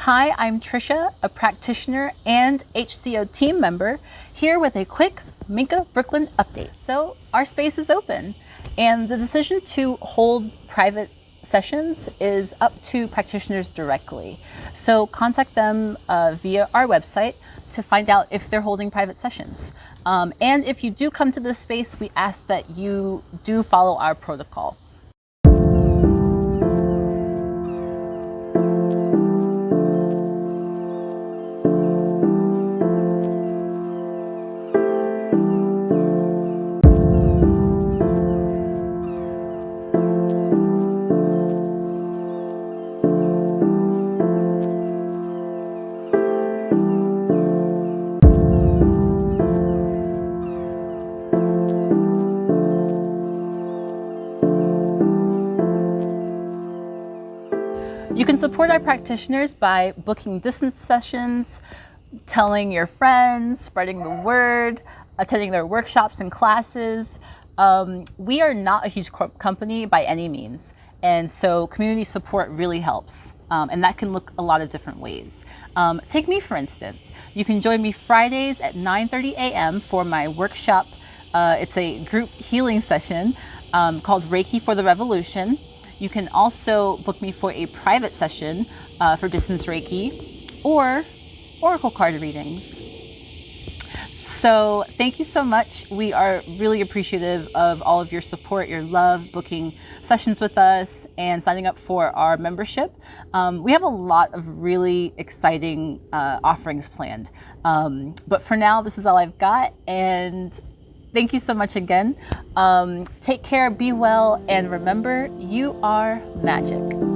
Hi, I'm Tricia, a practitioner and HCO team member, here with a quick MINKA Brooklyn update. So our space is open, and the decision to hold private sessions is up to practitioners directly. So contact them via our website to find out if they're holding private sessions. And if you do come to this space, we ask that you do follow our protocol. You can support our practitioners by booking distance sessions, telling your friends, spreading the word, attending their workshops and classes. We are not a huge company by any means, and so community support really helps, and that can look a lot of different ways. Take me for instance. You can join me Fridays at 9:30 a.m. for my workshop. It's a group healing session called Reiki for the Revolution. You can also book me for a private session for distance Reiki or Oracle card readings. So thank you so much. We are really appreciative of all of your support, your love, booking sessions with us, and signing up for our membership. We have a lot of really exciting offerings planned. But for now, this is all I've got, and thank you so much again. Take care, be well, and remember, you are magic.